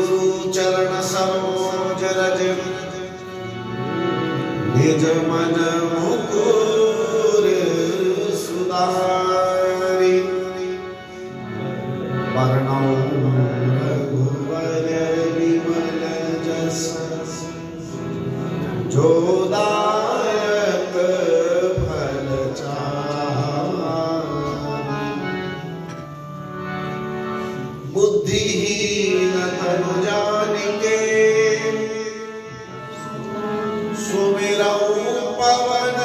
गुरु चरण सरोज रज निज मन मुकुर सुधारि वर्णौ रघुवर विमल जस जो दायक फल चारि बुद्धिहीन तनु जानिके सुमिरौ पवन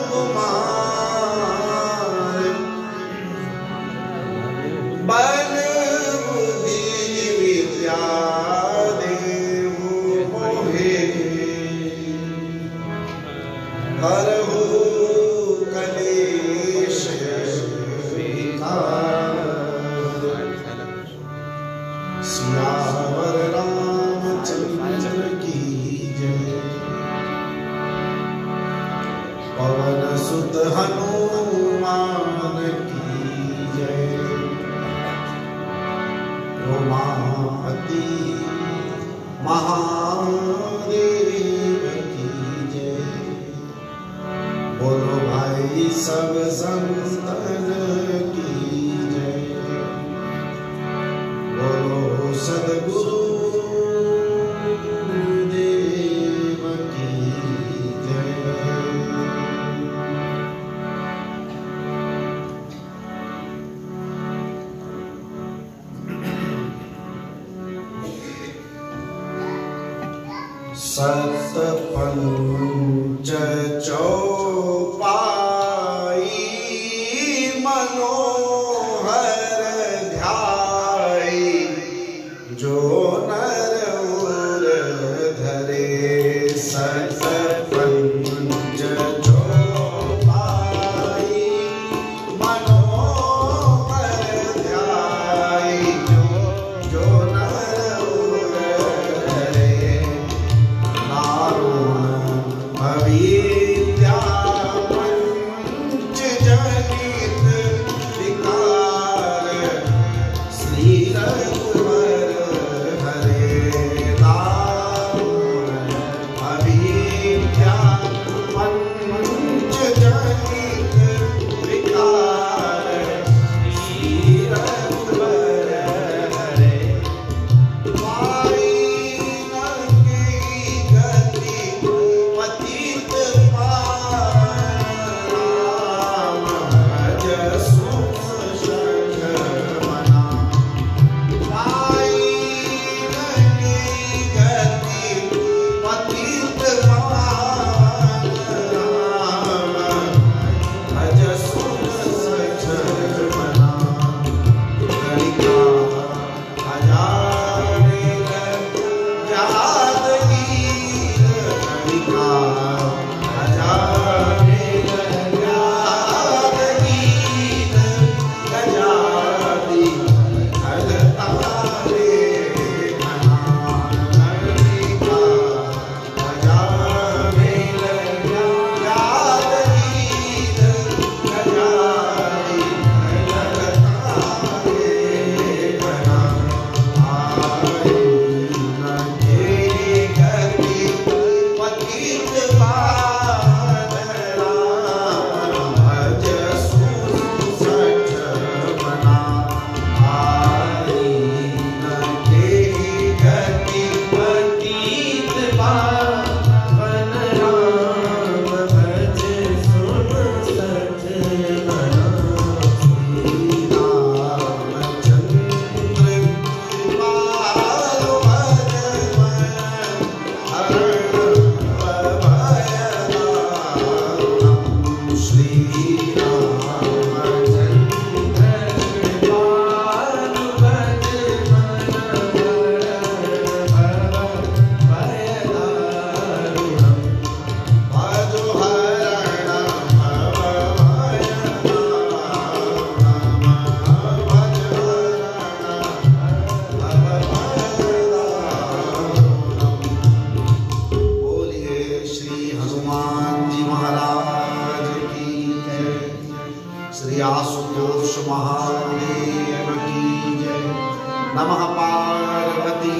कुमार बल बुद्धि विद्या देहु मोहे हरहु कलेश विकार सियावर रामचंद्र की जय पवन सुत हनुमान की जय उमापति महादेव की जय बोलो भाई सब संतन की जय बोलो सद्गुरु देव की जय। सत पंच चौपाई मनोहर ध्याई जो नर उर धरे सत पंच चौपाई मनोहर ध्याई जो नर उर धरे अविद्या पंच जनित विकार श्री रघुवर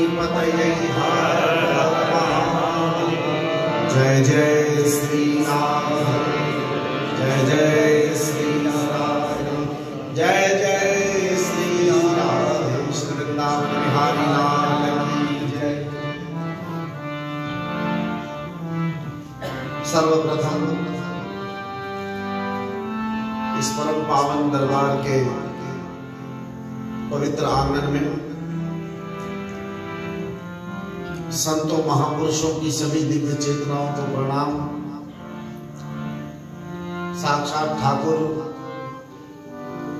पतये हर हर महादेव। जय जय श्री राम, जय जय श्री राम, जय जय श्री राम। श्री वृंदावन बिहारी लाल की जय। सर्वप्रथम इस परम पावन दरबार के पवित्र आंगन में संतों महापुरुषों की सभी दिव्य चेतनाओं को प्रणाम। साक्षात ठाकुर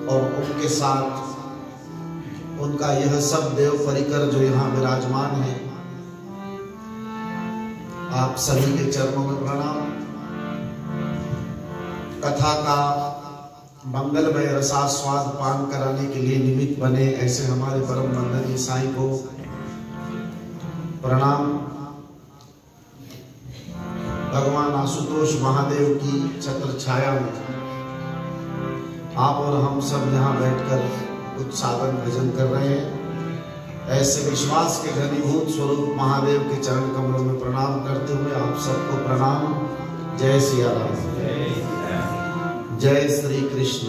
और उनके साथ उनका यह सब देव परिकर जो यहाँ विराजमान है, आप सभी के चरणों में प्रणाम। कथा का मंगलमय रसास्वाद पान कराने के लिए निमित्त बने ऐसे हमारे परम वंदनीय साईं को प्रणाम। भगवान आशुतोष महादेव की छत्र छाया में आप और हम सब यहाँ बैठकर कुछ साधन भजन कर रहे हैं। ऐसे विश्वास के घनीभूत स्वरूप महादेव के चरण कमलों में प्रणाम करते हुए आप सबको प्रणाम। जय सिया राम, जय श्री कृष्ण।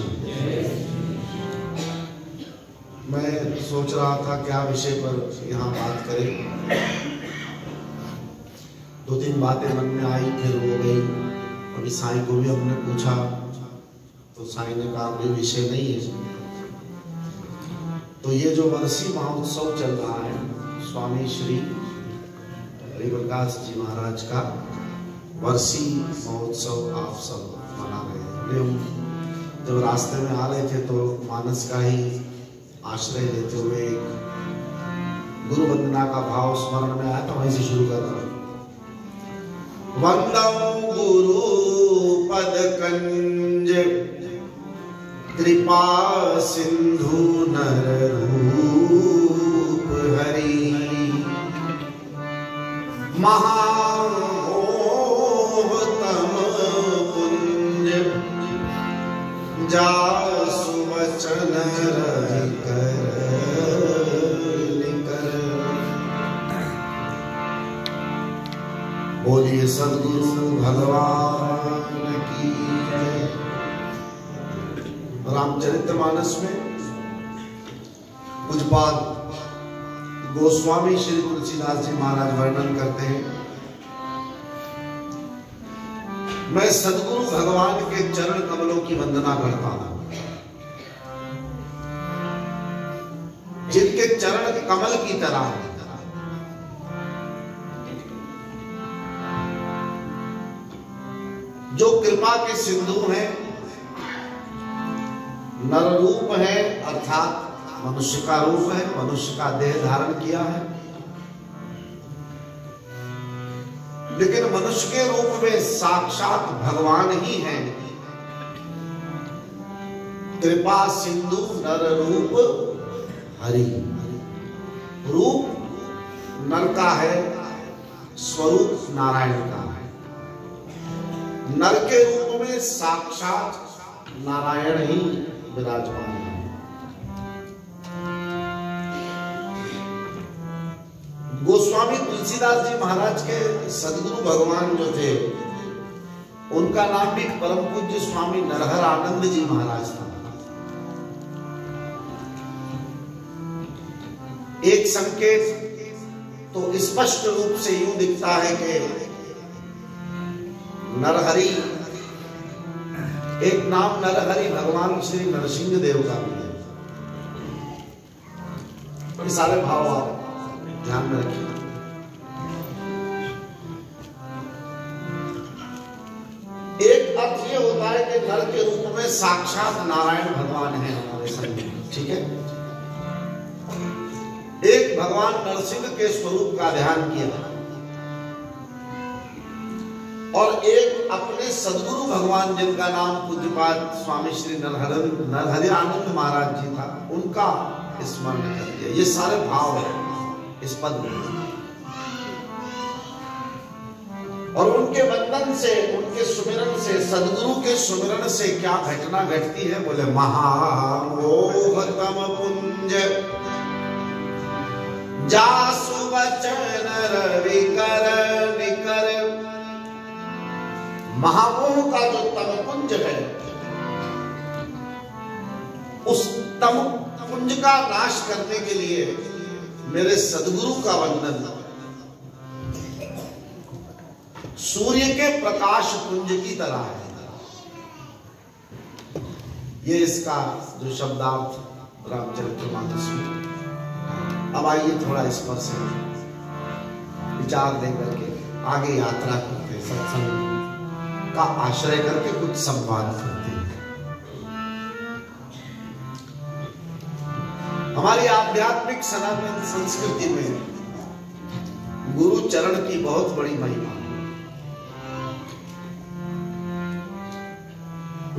मैं सोच रहा था क्या विषय पर यहाँ बात करें। दो तीन बातें मन में आई, फिर हो गई। अभी साईं को भी हमने पूछा तो साईं ने कहा कोई विषय नहीं है। तो ये जो वर्षी महोत्सव चल रहा है स्वामी श्री हरिप्रकाश जी महाराज का वर्षी महोत्सव आप सब मना रहे हैं। जब रास्ते में आ रहे थे तो मानस का ही आश्रय लेते हुए गुरु वंदना का भाव स्मरण में आया, तो वहीं से शुरू कर रहा हूं। वंदो गुरु पद कंज कृपा सिंधु नर रूप हरि महामोहतम जासु वचन रवि कर निकर। बोलिए सद्गुरु भगवान की जय। रामचरितमानस में पूज्यपाद गोस्वामी श्री तुलसीदास जी महाराज वर्णन करते हैं, मैं सद्गुरु भगवान के चरण कमलों की वंदना करता हूं। जिनके चरण कमल की तरह जो कृपा के सिंधु हैं, नर रूप है अर्थात मनुष्य का रूप है, मनुष्य का देह धारण किया है, लेकिन मनुष्य के रूप में साक्षात भगवान ही हैं। कृपा सिंधु नर रूप हरि। रूप नर का है, स्वरूप नारायण का है। नर के रूप में साक्षात नारायण ही विराजमान है। गोस्वामी तुलसीदास जी महाराज के सद्गुरु भगवान जो थे, उनका नाम भी परम पूज्य स्वामी नरहर आनंद जी महाराज था। एक संकेत तो स्पष्ट रूप से यूं दिखता है कि नरहरि, एक नाम नरहरि भगवान श्री नरसिंह देव का भी है। ये सारे भाव आप ध्यान में रखिए। एक अर्थ ये होता है कि नर के रूप में साक्षात नारायण भगवान है हमारे संग, ठीक है। एक भगवान नरसिंह के स्वरूप का ध्यान किया और एक अपने सद्गुरु भगवान जिनका नाम पूज्यपाद स्वामी श्री नरहरि आनंद महाराज जी था, उनका स्मरण कर दिया। ये सारे भाव है इस पद में। और उनके वंदन से, उनके सुमिरन से, सद्गुरु के सुमिरन से क्या घटना घटती है? बोले महामोहतम पुंज जासु वचन रवि कर निकर। महामोह का जो तमपुंज है, उस तमपुंज का नाश करने के लिए मेरे सद्गुरु का वंदन सूर्य के प्रकाश पुंज की तरह है। ये इसका जो शब्दार्थ रामचरितमानस में। अब आइए थोड़ा इस पर से विचार देकर के आगे यात्रा करते, सत्संग का आश्रय करके कुछ संवाद करते हैं। हमारी आध्यात्मिक सनातन संस्कृति में गुरु चरण की बहुत बड़ी महिमा।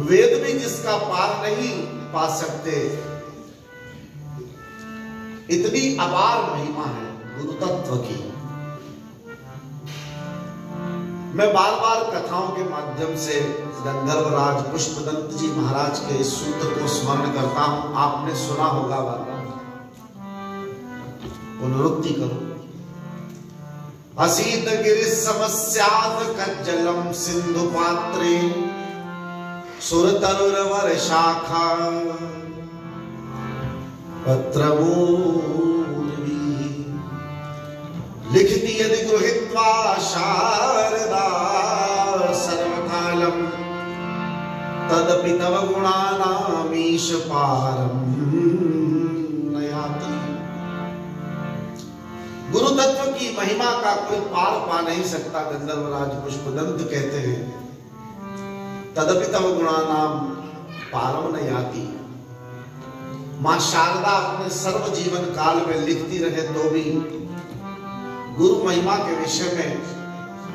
वेद भी जिसका पार नहीं पा सकते, इतनी अपार महिमा है गुरु तत्व की। मैं बार बार कथाओं के माध्यम से गंधर्वराज पुष्पदंत जी महाराज के इस सूत्र को स्मरण करता हूं। आपने सुना होगा, पुनरुक्ति करो। असीत गिरि समस्यात कज्जलम सिंधु पात्रे सुरतरुरवर शाखा पत्रमूर्वी लिखति यदि गृहीत्वा शारदा सर्वकालम तदपि तव गुणानामीश पारम नयाति। गुरु तत्व की महिमा का कोई पार पा नहीं सकता। गंधर्वराज पुष्पदंत कहते हैं तदपि तव गुणानाम पारम नयाति। मां शारदा अपने सर्व जीवन काल में लिखती रहे तो भी गुरु महिमा के विषय में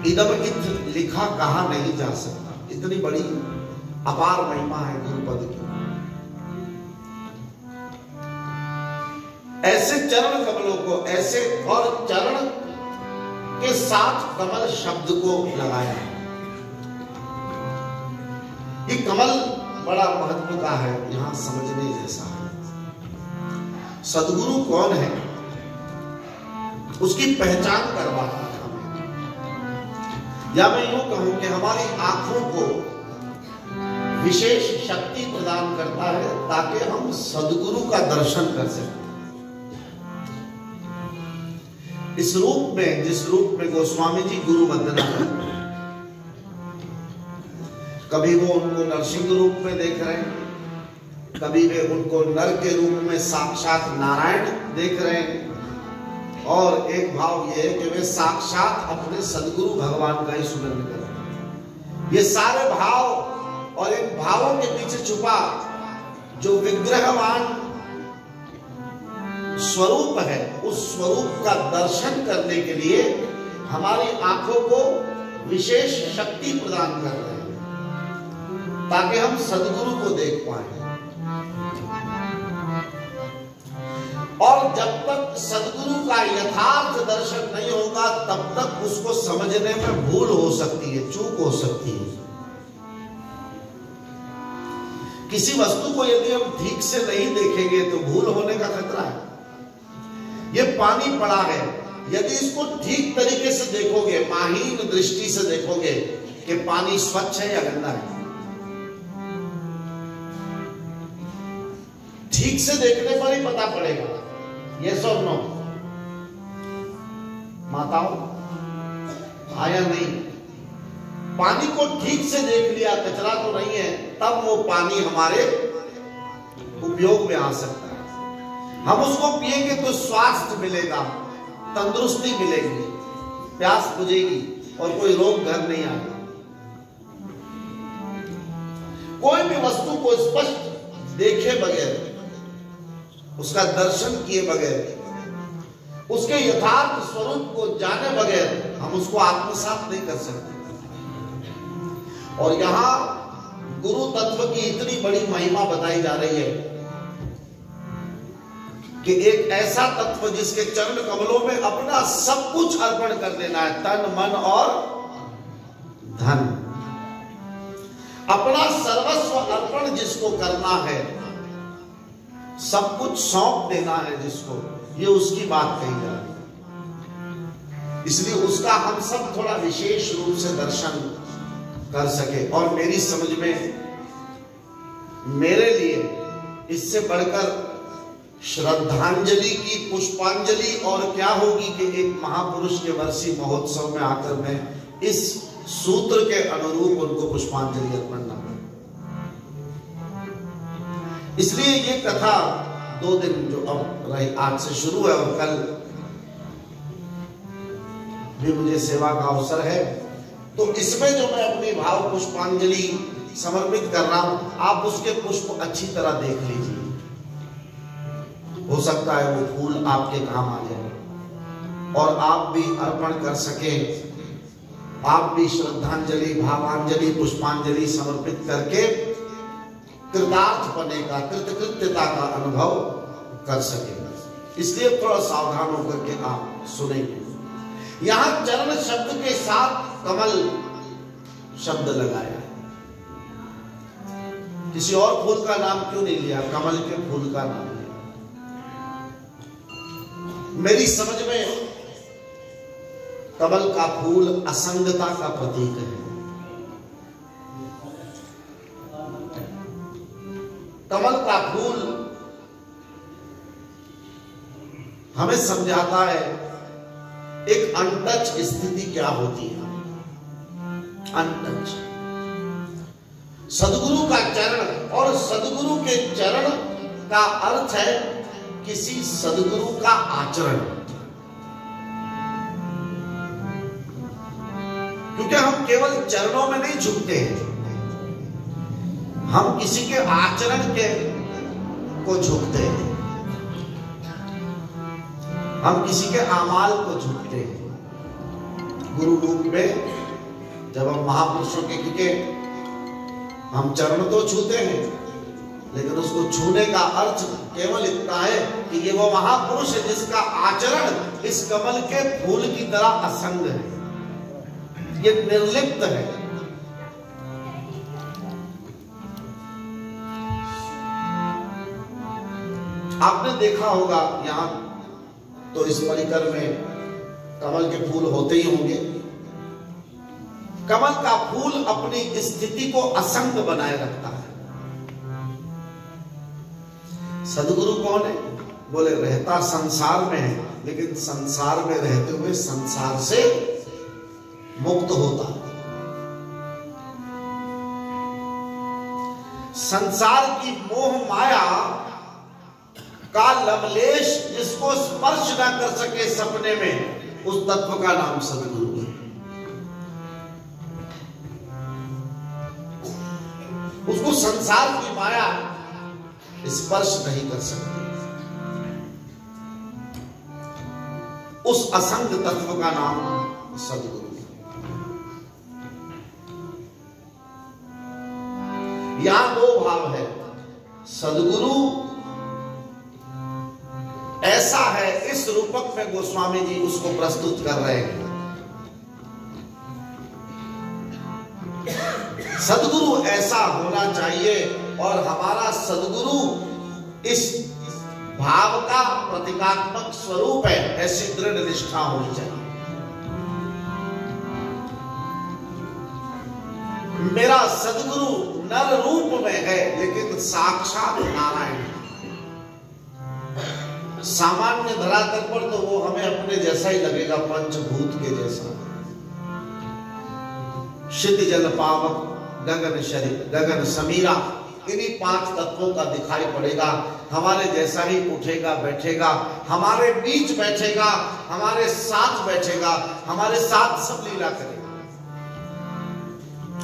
इदम इथ लिखा कहा नहीं जा सकता। इतनी बड़ी अपार महिमा है गुरुपद की। ऐसे चरण कमलों को, ऐसे और चरण के साथ कमल शब्द को लगाया। ये कमल बड़ा महत्व का है, यहां समझने जैसा है। सद्गुरु कौन है, उसकी पहचान करवाता हमें। या मैं यूं कहूं कि हमारी आंखों को विशेष शक्ति प्रदान करता है ताकि हम सद्गुरु का दर्शन कर सकें। इस रूप में, जिस रूप में गोस्वामी जी गुरु वंदना करते हैं, कभी वो उनको नरसिंह रूप में देख रहे हैं, कभी वे उनको नर के रूप में साक्षात नारायण देख रहे हैं, और एक भाव ये है कि वे साक्षात अपने सद्गुरु भगवान का ही सुमिरन कर रहे हैं। ये सारे भाव और इन भावों के पीछे छुपा जो विग्रहवान स्वरूप है, उस स्वरूप का दर्शन करने के लिए हमारी आंखों को विशेष शक्ति प्रदान कर रहे हैं ताकि हम सद्गुरु को देख पाए। और जब तक सद्गुरु का यथार्थ दर्शन नहीं होगा तब तक उसको समझने में भूल हो सकती है, चूक हो सकती है। किसी वस्तु को यदि हम ठीक से नहीं देखेंगे तो भूल होने का खतरा है। ये पानी पड़ा है, यदि इसको ठीक तरीके से देखोगे, माहीन दृष्टि से देखोगे कि पानी स्वच्छ है या गंदा है, ठीक से देखने पर ही पता पड़ेगा। यस और नो माताओं, आया नहीं? पानी को ठीक से देख लिया, कचरा तो नहीं है, तब वो पानी हमारे उपयोग में आ सकता है। हम उसको पिएंगे तो स्वास्थ्य मिलेगा, तंदुरुस्ती मिलेगी, प्यास बुझेगी और कोई रोग घर नहीं आएगा। कोई भी वस्तु को स्पष्ट देखे बगैर, उसका दर्शन किए बगैर, उसके यथार्थ स्वरूप को जाने बगैर हम उसको आत्मसात नहीं कर सकते। और यहां गुरु तत्व की इतनी बड़ी महिमा बताई जा रही है कि एक ऐसा तत्व जिसके चरण कमलों में अपना सब कुछ अर्पण कर देना है, तन मन और धन, अपना सर्वस्व अर्पण जिसको करना है, सब कुछ सौंप देना है जिसको, ये उसकी बात कही जा रही है। इसलिए उसका हम सब थोड़ा विशेष रूप से दर्शन कर सके। और मेरी समझ में मेरे लिए इससे बढ़कर श्रद्धांजलि की पुष्पांजलि और क्या होगी कि एक महापुरुष के वर्षी महोत्सव में आकर मैं इस सूत्र के अनुरूप उनको पुष्पांजलि अर्पण न करूं। इसलिए ये कथा 2 दिन जो अब रही, आज से शुरू है और कल भी मुझे सेवा का अवसर है, तो इसमें जो मैं अपनी भाव पुष्पांजलि समर्पित कर रहा हूं, आप उसके पुष्प अच्छी तरह देख लीजिए। हो सकता है वो फूल आपके काम आ जाए और आप भी अर्पण कर सके, आप भी श्रद्धांजलि, भावांजलि, पुष्पांजलि समर्पित करके कृतार्थ बने का, कृतकृत्यता का अनुभव कर सके। इसलिए थोड़ा सावधान होकर के आप सुनेंगे। यहां चरण शब्द के साथ कमल शब्द लगाया है। किसी और फूल का नाम क्यों नहीं लिया, कमल के फूल का नाम लिया। मेरी समझ में कमल का फूल असंगता का प्रतीक है। कमल का फूल हमें समझाता है एक अनटच स्थिति क्या होती है। अनटच सदगुरु का चरण, और सदगुरु के चरण का अर्थ है किसी सदगुरु का आचरण। क्योंकि हम केवल चरणों में नहीं झुकते हैं, हम किसी के आचरण के को झुकते हैं, हम किसी के आमाल को झुकते हैं। गुरु रूप में जब हम महापुरुषों के, क्योंकि हम चरण तो छूते हैं, लेकिन उसको छूने का अर्थ केवल इतना है कि ये वो महापुरुष है जिसका आचरण इस कमल के फूल की तरह असंग है, ये निर्लिप्त है। आपने देखा होगा यहां तो इस परिकर में कमल के फूल होते ही होंगे। कमल का फूल अपनी स्थिति को असंग बनाए रखता है। सदगुरु कौन है? बोले रहता संसार में है, लेकिन संसार में रहते हुए संसार से मुक्त होता है। संसार की मोह माया का लवलेश जिसको स्पर्श ना कर सके सपने में, उस तत्व का नाम सदगुरु है। उसको संसार की माया स्पर्श नहीं कर सकती। उस असंग तत्व का नाम सदगुरु है। यहां 2 भाव है। सदगुरु ऐसा है, इस रूपक में गोस्वामी जी उसको प्रस्तुत कर रहे हैं। सदगुरु ऐसा होना चाहिए और हमारा सदगुरु इस भाव का प्रतीकात्मक स्वरूप है, ऐसी दृढ़ निष्ठा होनी चाहिए। मेरा सदगुरु नर रूप में है, लेकिन साक्षात नारायण है। सामान्य धरातल पर तो वो हमें अपने जैसा ही लगेगा, पंचभूत के जैसा। शित जल पावक गगन शरीर गगन समीरा, इन्हीं 5 तत्वों का दिखाई पड़ेगा। हमारे जैसा ही उठेगा, बैठेगा, हमारे बीच बैठेगा, हमारे साथ बैठेगा, हमारे साथ सब लीला करेगा,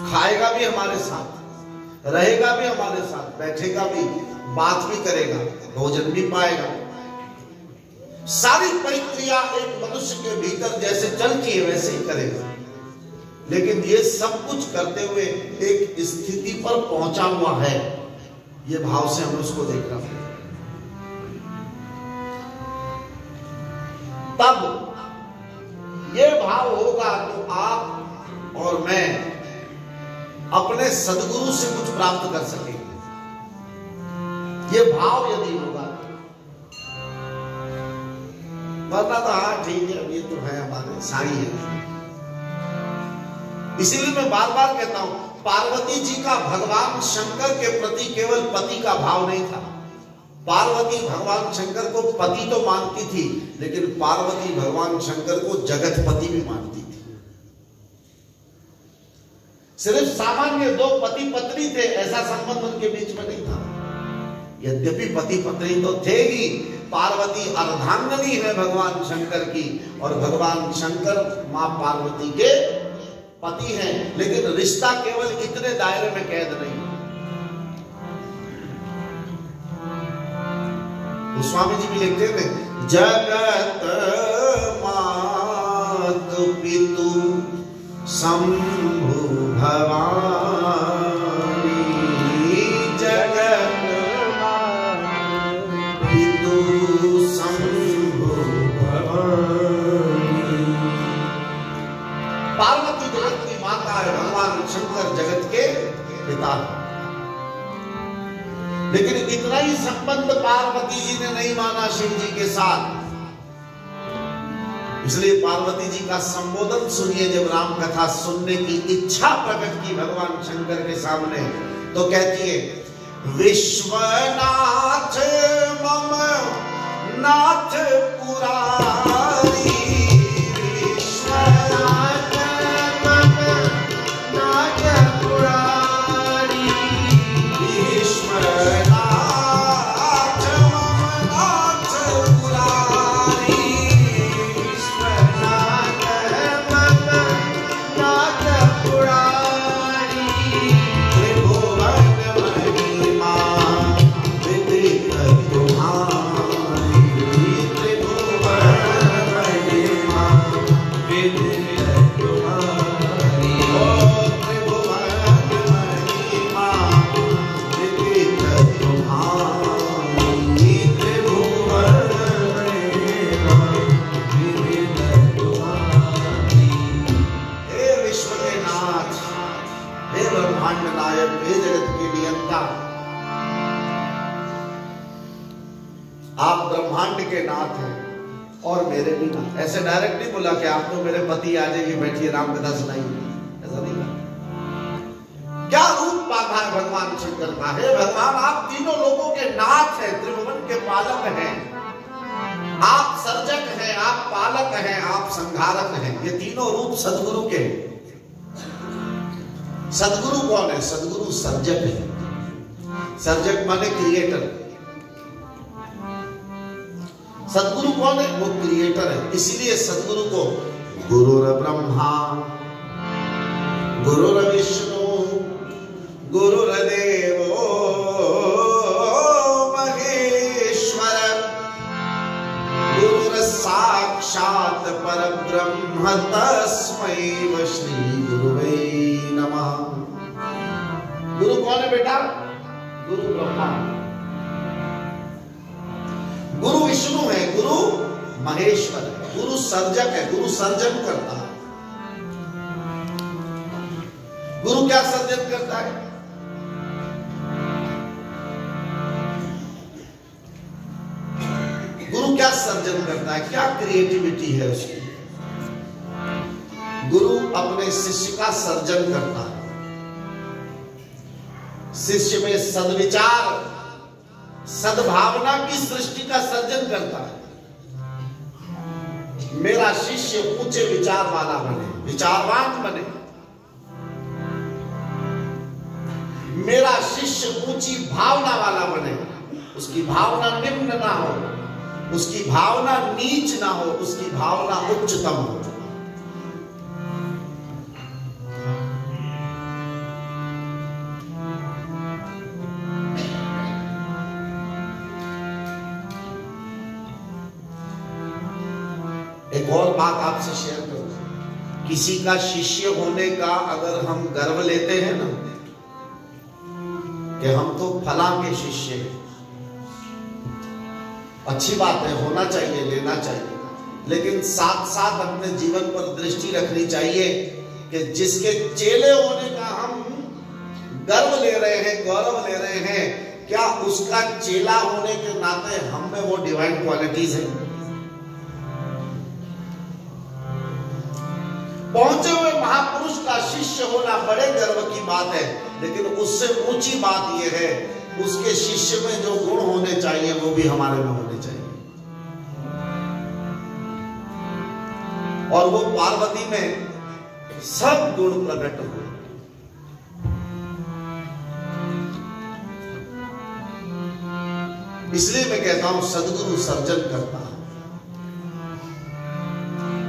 खाएगा भी हमारे साथ, रहेगा भी हमारे साथ, बैठेगा भी, बात भी करेगा, भोजन भी पाएगा। सारी प्रक्रिया एक मनुष्य के भीतर जैसे चलती है वैसे ही करेगा। लेकिन ये सब कुछ करते हुए एक स्थिति पर पहुंचा हुआ है, ये भाव से हमें उसको देखना पड़ेगा। तब ये भाव होगा तो आप और मैं अपने सदगुरु से कुछ प्राप्त कर सकेंगे। ये भाव यदि होगा, वरना तो हाँ ठीक है, अब ये तो है हमारे साईं है। इसीलिए मैं बार बार कहता हूं, पार्वती जी का भगवान शंकर के प्रति केवल पति का भाव नहीं था। पार्वती भगवान शंकर को पति तो मानती थी, लेकिन पार्वती भगवान शंकर को जगतपति भी मानती थी। सिर्फ सामान्य दो पति पत्नी थे, ऐसा संबंध उनके बीच में नहीं था। यद्यपि पति पत्नी तो थे ही, पार्वती अर्धांगिनी है भगवान शंकर की, और भगवान शंकर मां पार्वती के पति हैं, लेकिन रिश्ता केवल इतने दायरे में कैद नहीं। गोस्वामी जी भी लिखते थे, जगत मात पितु शंभु भवानी, जगत मात पितु शंभु भवानी। पार्वती जगत की माता है, भगवान शंकर जगत के पिता है। लेकिन इतना ही संबंध पार्वती जी ने नहीं माना शिव जी के साथ। इसलिए पार्वती जी का संबोधन सुनिए, जब राम कथा सुनने की इच्छा प्रकट की भगवान शंकर के सामने, तो कहती है, विश्वनाथ मम नाथ पुरारी, विश्वनाथ मम नाथ पुरारी, विश्वनाथ आप ब्रह्मांड के नाथ हैं और मेरे भी नाथ। ऐसे डायरेक्ट नहीं बोला कि आप तो मेरे पति आ जाइए, बैठिए राम कथा सुनाइए, ऐसा नहीं कहा। क्या रूप पाधा है भगवान शंकर का? है भगवान, आप तीनों लोगों के नाथ हैं, त्रिभुवन के पालक हैं, आप सर्जक हैं, आप पालक हैं, आप संहारक हैं। ये तीनों रूप सदगुरु के। सदगुरु कौन है? सदगुरु सर्जक है। सर्जक माने क्रिएटर। सदगुरु कौन है? वो क्रिएटर है। इसीलिए सदगुरु को गुरुर ब्रह्मा गुरुर विष्णु गुरुर्देवो महेश्वर गुरुर साक्षात परब्रह्म तस्मै श्री गुरुवे नमः। गुरु कौन है बेटा? गुरु ब्रह्मा, गुरु विष्णु है, गुरु महेश्वर है, गुरु सर्जक है, गुरु सर्जन करता है। गुरु क्या सर्जन करता है? गुरु क्या सर्जन करता है? क्या क्रिएटिविटी है उसकी? गुरु अपने शिष्य का सर्जन करता है। शिष्य में सद्विचार, सद्भावना की सृष्टि का सर्जन करता है। मेरा शिष्य ऊंचे विचार वाला बने, विचारवान बने। मेरा शिष्य ऊंची भावना वाला बने, उसकी भावना निम्न ना हो, उसकी भावना नीच ना हो, उसकी भावना उच्चतम हो। एक और बात आपसे शेयर करूं, किसी का शिष्य होने का अगर हम गर्व लेते हैं ना कि हम तो फला के शिष्य हैं, अच्छी बात है, होना चाहिए, लेना चाहिए, लेकिन साथ साथ अपने जीवन पर दृष्टि रखनी चाहिए कि जिसके चेले होने का हम गर्व ले रहे हैं, गौरव ले रहे हैं, क्या उसका चेला होने के नाते हम में वो डिवाइन क्वालिटीज हैं? पहुंचे हुए महापुरुष का शिष्य होना बड़े गर्व की बात है, लेकिन उससे ऊंची बात यह है उसके शिष्य में जो गुण होने चाहिए वो भी हमारे में होने चाहिए। और वो पार्वती में सब गुण प्रकट हुए। इसलिए मैं कहता हूं सद्गुरु सर्जन करता है।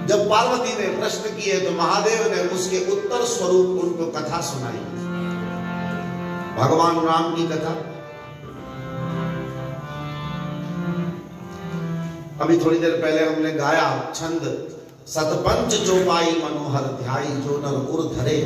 जब पार्वती ने प्रश्न किए तो महादेव ने उसके उत्तर स्वरूप उनको कथा सुनाई, भगवान राम की कथा। अभी थोड़ी देर पहले हमने गाया छंद, सतपंच चौपाई मनोहर ध्याई जो नर उर धरे।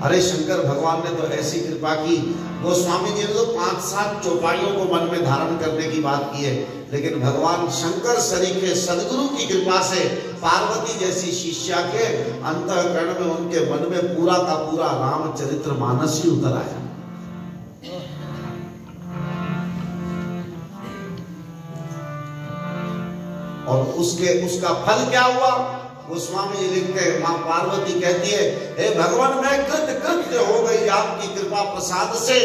अरे शंकर भगवान ने तो ऐसी कृपा की, गोस्वामी जी ने तो 5-7 चौपाइयों को मन में धारण करने की बात की है, लेकिन भगवान शंकर सरीखे सदगुरु की कृपा से पार्वती जैसी शिष्या के अंतःकरण में, उनके मन में पूरा का पूरा रामचरित्र मानस ही उतर आया। और उसका फल क्या हुआ? गोस्वामी जी लिखते हैं, मां पार्वती कहती है, हे भगवान मैं कृत्य हो गई आपकी कृपा प्रसाद से।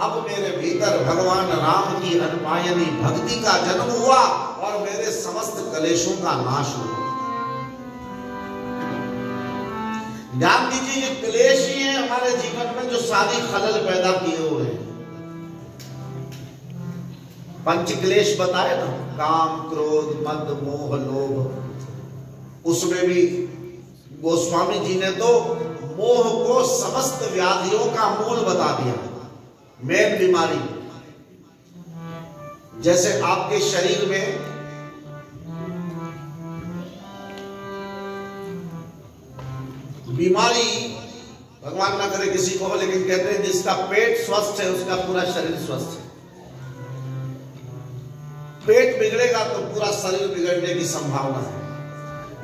अब मेरे भीतर भगवान राम की अनपायनी भक्ति का जन्म हुआ और मेरे समस्त कलेशों का नाश हुआ। ध्यान दीजिए, ये क्लेश ही है हमारे जीवन में जो सारी खलल पैदा किए हुए हैं। पंच क्लेश बताए ना, काम क्रोध मद मोह लोभ। उसमें भी गोस्वामी जी ने तो मोह को समस्त व्याधियों का मूल बता दिया, मेन बीमारी। जैसे आपके शरीर में बीमारी, भगवान ना करे किसी को, लेकिन कहते हैं जिसका पेट स्वस्थ है उसका पूरा शरीर स्वस्थ है। पेट बिगड़ेगा तो पूरा शरीर बिगड़ने की संभावना है।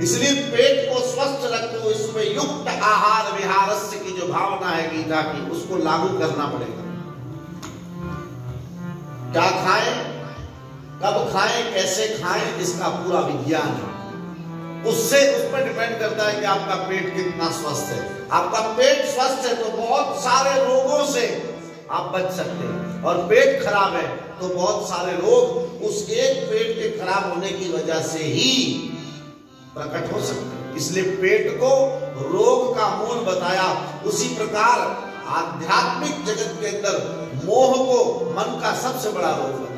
इसलिए पेट को स्वस्थ रखो, इसमें युक्त आहार विहारस्य की जो भावना है गीता की, उसको लागू करना पड़ेगा। क्या खाएं, कब खाएं, कैसे खाएं, इसका पूरा विज्ञान है। उससे उस पर डिपेंड करता है कि आपका पेट कितना स्वस्थ है। आपका पेट स्वस्थ है तो बहुत सारे रोगों से आप बच सकते हैं, और पेट खराब है तो बहुत सारे रोग उस एक पेट के खराब होने की वजह से ही प्रकट हो सकते हैं। इसलिए पेट को रोग का मूल बताया। उसी प्रकार आध्यात्मिक जगत के अंदर मोह को मन का सबसे बड़ा रोग बताया।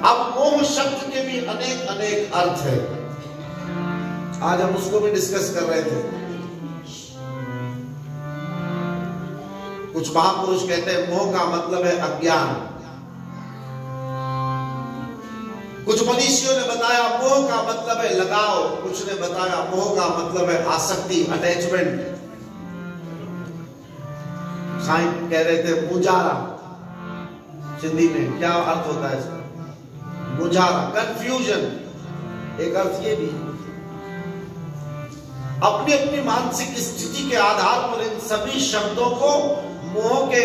अब मोह शब्द के भी अनेक अनेक अर्थ है, आज हम उसको भी डिस्कस कर रहे थे। कुछ महापुरुष कहते हैं मोह का मतलब है अज्ञान। कुछ मनीषियों ने बताया मोह का मतलब है लगाव, कुछ ने बताया मोह का मतलब है आसक्ति, अटैचमेंट। साईं कह रहे थे मुजारा, हिंदी में क्या अर्थ होता है इसका? मुजारा, कंफ्यूजन, एक अर्थ ये भी। अपनी अपनी मानसिक स्थिति के आधार पर इन सभी शब्दों को मोह के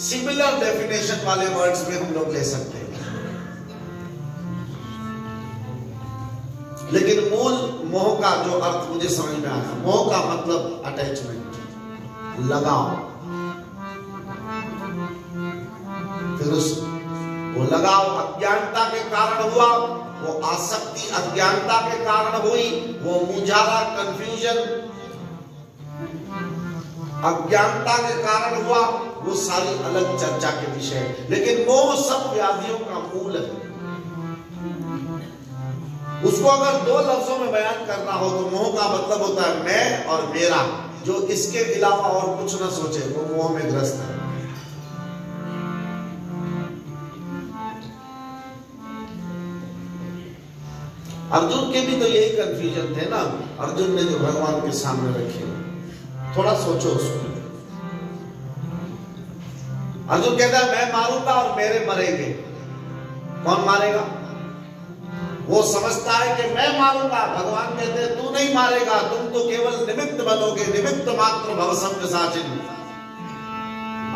सिमिलर डेफिनेशन वाले वर्ड्स में हम लोग ले सकते हैं, लेकिन मूल मोह का जो अर्थ मुझे समझ में आया, मोह का मतलब अटैचमेंट, लगाव। फिर वो लगाव अज्ञानता के कारण हुआ, वो आसक्ति अज्ञानता के कारण हुई, वो मुजारा कंफ्यूजन अज्ञानता के कारण हुआ, वो सारी अलग चर्चा के विषय। लेकिन मोह सब व्याधियों का मूल है। उसको अगर 2 लफ्जों में बयान करना हो तो मोह का मतलब होता है मैं और मेरा। जो इसके अलावा और कुछ न सोचे वो मोह में ग्रस्त है। अर्जुन के भी तो यही कंफ्यूजन थे ना, अर्जुन ने जो भगवान के सामने रखे। थोड़ा सोचो उसको। अर्जुन कहता है मैं मारूंगा और मेरे मरेंगे। कौन मारेगा? वो समझता है कि मैं मारूंगा, भगवान कहते हैं तू नहीं मारेगा, तुम तो केवल निमित्त बनोगे, निमित्त मात्र भवसंग साचिन।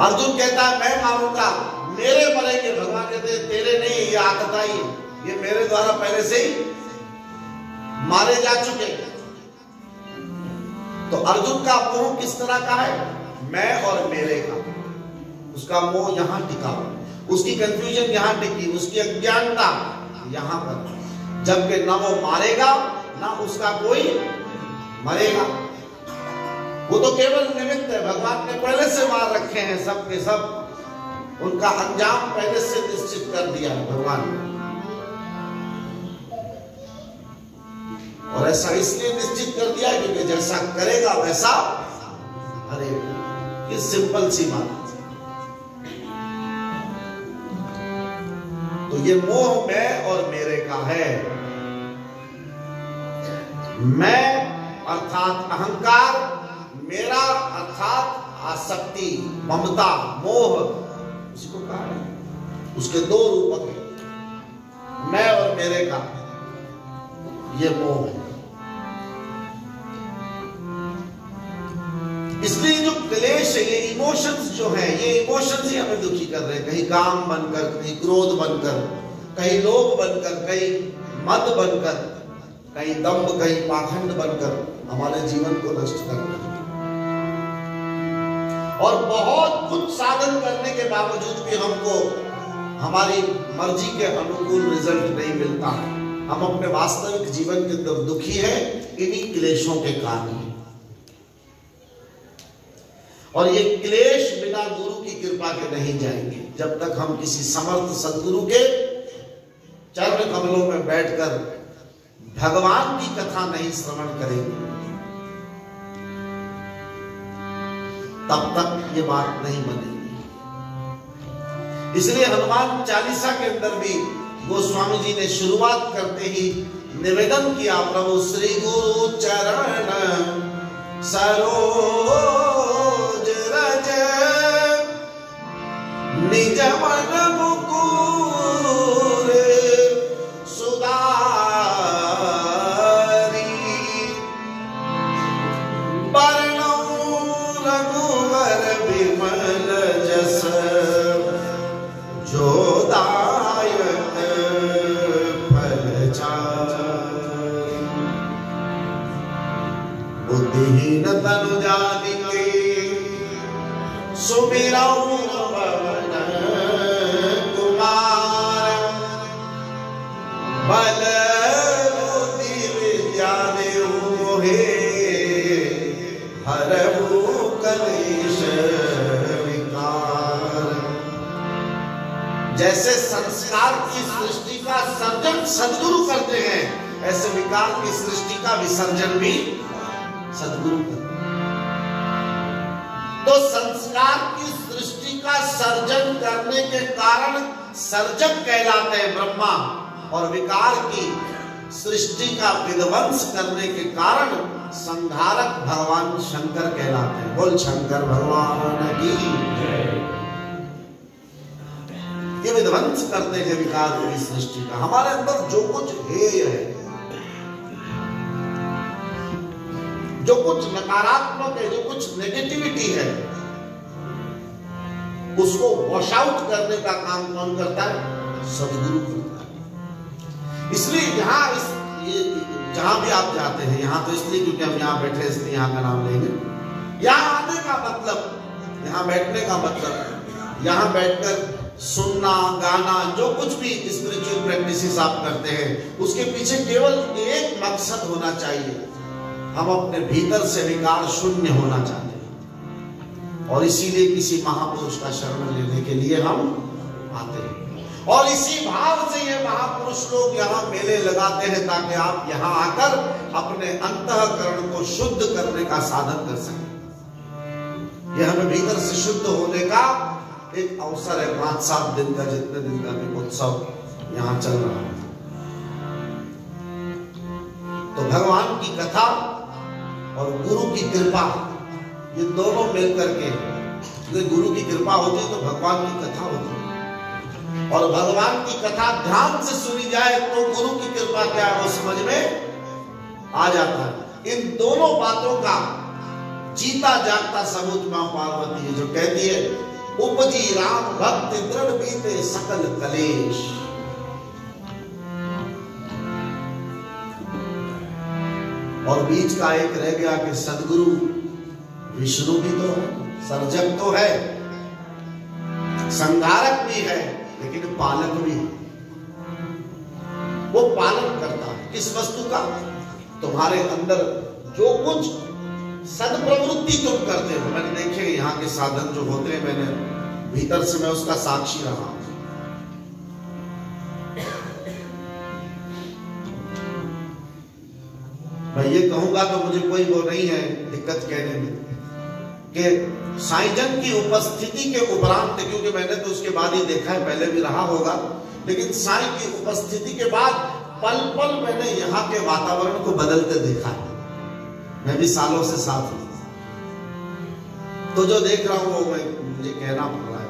अर्जुन कहता है मैं मारूंगा, मेरे मरेंगे, भगवान कहते हैं तेरे नहीं, ये आकताई, ये मेरे द्वारा पहले से ही मारे जा चुके। तो अर्जुन का मोह किस तरह का है? मैं और मेरे का। उसका मोह यहां टिका, उसकी कंफ्यूजन यहां टिकी, उसकी अज्ञानता यहां पर। जबकि ना वो मारेगा ना उसका कोई मरेगा, वो तो केवल निमित्त है। भगवान ने पहले से मार रखे हैं सब के सब, उनका अंजाम पहले से निश्चित कर दिया है भगवान ने। और ऐसा इसलिए निश्चित कर दिया क्योंकि जैसा करेगा वैसा अरे ये सिंपल सी बात है। तो ये मोह मैं और मेरे का है। मैं अर्थात अहंकार, मेरा अर्थात आसक्ति, ममता, मोह, उसको कहा है। उसके दो रूपक है, मैं और मेरे का, ये मोह है। इसलिए जो क्लेश है, ये इमोशंस जो हैं, ये इमोशंस ही हमें दुखी कर रहे हैं। कहीं काम बनकर, कहीं क्रोध बनकर, कहीं लोभ बनकर, कहीं मद बनकर, कहीं दंभ, कहीं पाखंड बनकर हमारे जीवन को नष्ट कर रहे हैं। और बहुत कुछ साधन करने के बावजूद भी हमको हमारी मर्जी के अनुकूल रिजल्ट नहीं मिलता। हम अपने वास्तविक जीवन के अंदर दुखी है इन्हीं क्लेशों के कारण। और ये क्लेश बिना गुरु की कृपा के नहीं जाएंगे। जब तक हम किसी समर्थ सदगुरु के चरण कमलों में बैठकर भगवान की कथा नहीं श्रवण करेंगे, तब तक ये बात नहीं बनेगी। इसलिए हनुमान चालीसा के अंदर भी गोस्वामी जी ने शुरुआत करते ही निवेदन किया, प्रभु श्री गुरु चरण सरोज रज निज मन मुकुर सुधारी, बरनउँ रघुवर विमल जस जो दायक फल चारि, बुद्धिहीन तनु जानिके सुमिरऊँ पवन कुमार, बल बुद्धि विद्या देहु मोहे हरहु कलेश विकार। जैसे संस्कार की सृष्टि का सर्जन सद्गुरु करते हैं, ऐसे विकार की सृष्टि का विसर्जन भी सद्गुरु करते हैं। तो संस्कार की सृष्टि का सर्जन करने के कारण सर्जक कहलाते हैं ब्रह्मा, और विकार की सृष्टि का विध्वंस करने के कारण संहारक भगवान शंकर कहलाते हैं। बोल शंकर भगवान की जय। ये विध्वंस करते हैं विकार की सृष्टि का। हमारे अंदर जो कुछ हेय है, जो कुछ नकारात्मक है, जो कुछ नेगेटिविटी है, उसको वॉश आउट करने का काम कौन करता है? सद्गुरु करता है। इसलिए जहां भी आप जाते हैं, यहां तो इसलिए क्योंकि हम यहां बैठे इसलिए यहां का नाम लेंगे। यहां आने का मतलब, यहां बैठने का मतलब, यहां बैठकर सुनना, गाना, जो कुछ भी स्पिरिचुअल प्रैक्टिसेस आप करते हैं, उसके पीछे केवल एक मकसद होना चाहिए, हम अपने भीतर से विकार शून्य होना चाहते हैं। और इसीलिए किसी महापुरुष का शरण लेने के लिए हम आते हैं। और इसी भाव से ये महापुरुष लोग यहाँ मेले लगाते हैं, ताकि आप यहाँ आकर अपने अंतःकरण को शुद्ध करने का साधन कर सकें। यह हमें भीतर से शुद्ध होने का एक अवसर है। 5-7 दिन का, जितने दिन का भी उत्सव यहाँ चल रहा है। तो भगवान की कथा और गुरु की कृपा, ये दोनों मिलकर के, गुरु की कृपा होती है तो भगवान की कथा होती है। और भगवान की कथा ध्यान से सुनी जाए तो गुरु की कृपा क्या है वो समझ में आ जाता है। इन दोनों बातों का जीता जागता सबूत मां पार्वती है, जो कहती है उपजी राम भक्ति दृढ़ बीते सकल कलेश। और बीच का एक रह गया कि सदगुरु विष्णु भी तो है, सर्जक तो है, संहारक भी है, लेकिन पालक भी है। वो पालन करता है किस वस्तु का? तुम्हारे अंदर जो कुछ सदप्रवृत्ति तुम करते हो। मैंने देखे यहाँ के साधन जो होते हैं, मैंने भीतर से मैं उसका साक्षी रहा हूं। मैं ये कहूंगा तो मुझे कोई वो नहीं है दिक्कत कहने में कि साईं की उपस्थिति के उपरांत, क्योंकि मैंने तो उसके बाद ही देखा है, पहले भी रहा होगा, लेकिन साईं की उपस्थिति के बाद पल पल मैंने यहाँ के वातावरण को बदलते देखा है। मैं भी सालों से साथ हूं, तो जो देख रहा हूं वो मुझे कहना पड़ रहा है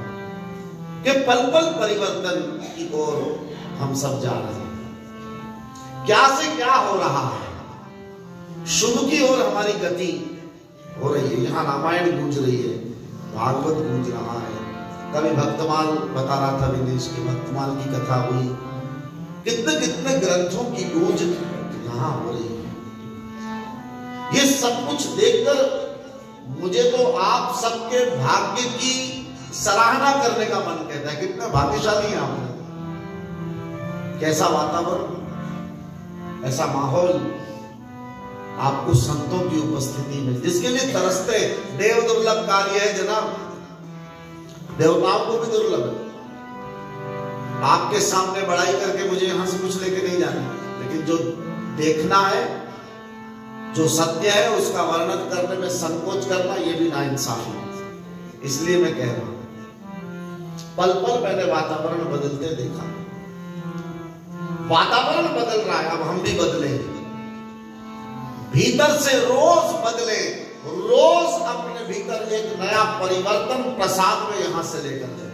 कि पल पल परिवर्तन की ओर हम सब जा रहे हैं। क्या से क्या हो रहा है, शुभ की ओर हमारी गति हो रही है। यहाँ रामायण गूंज रही है, भागवत गूंज रहा है, कभी भक्तमाल बता रहा था विदेश की भक्तमाल की कथा हुई, कितने कितने ग्रंथों की गूंज यहाँ हो रही है। ये सब कुछ देखकर मुझे तो आप सबके भाग्य की सराहना करने का मन कहता है। कितने भाग्यशाली हैं आप लोग, कैसा वातावरण, ऐसा माहौल, आपको संतों की उपस्थिति में, जिसके लिए तरसते। देव दुर्लभ कार्य है जनाब, देवताओं को भी दुर्लभ है। आपके सामने बड़ाई करके मुझे यहां से कुछ लेके नहीं जाना, लेकिन जो देखना है, जो सत्य है, उसका वर्णन करने में संकोच करना, यह भी नाइंसाफी है। इसलिए मैं कह रहा हूं, पल पल मैंने वातावरण बदलते देखा। वातावरण बदल रहा है, अब हम भी बदलेंगे, भीतर से रोज बदले, रोज अपने भीतर एक नया परिवर्तन प्रसाद में यहां से लेकर जाए।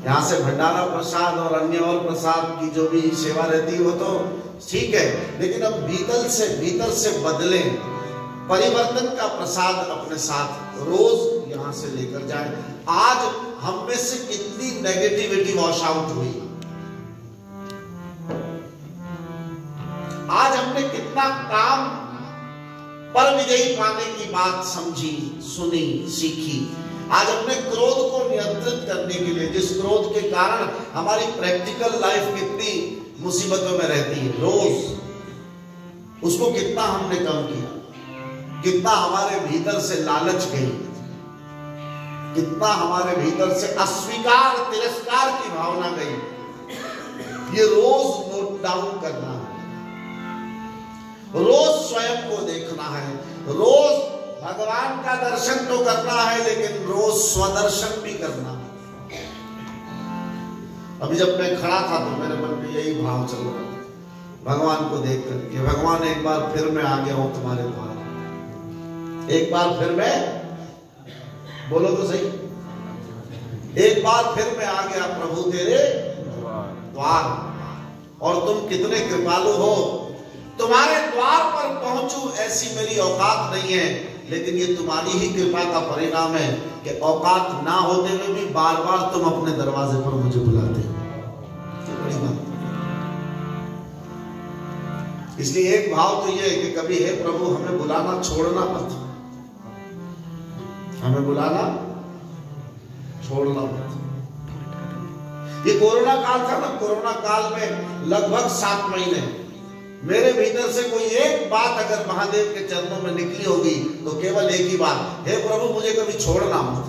यहां से भंडारा प्रसाद और अन्य और प्रसाद की जो भी सेवा रहती है वो तो ठीक है, लेकिन अब भीतर से बदले, परिवर्तन का प्रसाद अपने साथ रोज यहां से लेकर जाए। आज हम में से कितनी नेगेटिविटी वॉश आउट हुई, आज हमने कितना काम पर विजयी पाने की बात समझी, सुनी, सीखी। आज अपने क्रोध को नियंत्रित करने के लिए, जिस क्रोध के कारण हमारी प्रैक्टिकल लाइफ कितनी मुसीबतों में रहती है, रोज उसको कितना हमने कम किया, कितना हमारे भीतर से लालच गई, कितना हमारे भीतर से अस्वीकार, तिरस्कार की भावना गई। ये रोज नोट डाउन करना है, रोज स्वयं को देखना है, रोज भगवान का दर्शन तो करना है, लेकिन रोज स्वदर्शन भी करना है। अभी जब मैं खड़ा था तो मेरे मन में यही भाव चल रहा था, भगवान को देख करके, भगवान एक बार फिर मैं आ गया हूं तुम्हारे द्वार, एक बार फिर मैं, बोलो तो सही, एक बार फिर मैं आ गया प्रभु तेरे द्वार, और तुम कितने कृपालु हो, तुम्हारे द्वार पर पहुंचूं ऐसी मेरी औकात नहीं है, लेकिन ये तुम्हारी ही कृपा का परिणाम है कि औकात ना होते हुए भी बार बार तुम अपने दरवाजे पर मुझे बुलाते हो। ये बड़ी बात। इसलिए एक भाव तो ये है कि कभी हे प्रभु हमें बुलाना छोड़ना मत, हमें बुलाना छोड़ना मत। ये कोरोना काल था ना, कोरोना काल में लगभग 7 महीने मेरे भीतर से कोई एक बात अगर महादेव के चरणों में निकली होगी तो केवल एक ही बात, हे प्रभु मुझे कभी छोड़ना मत।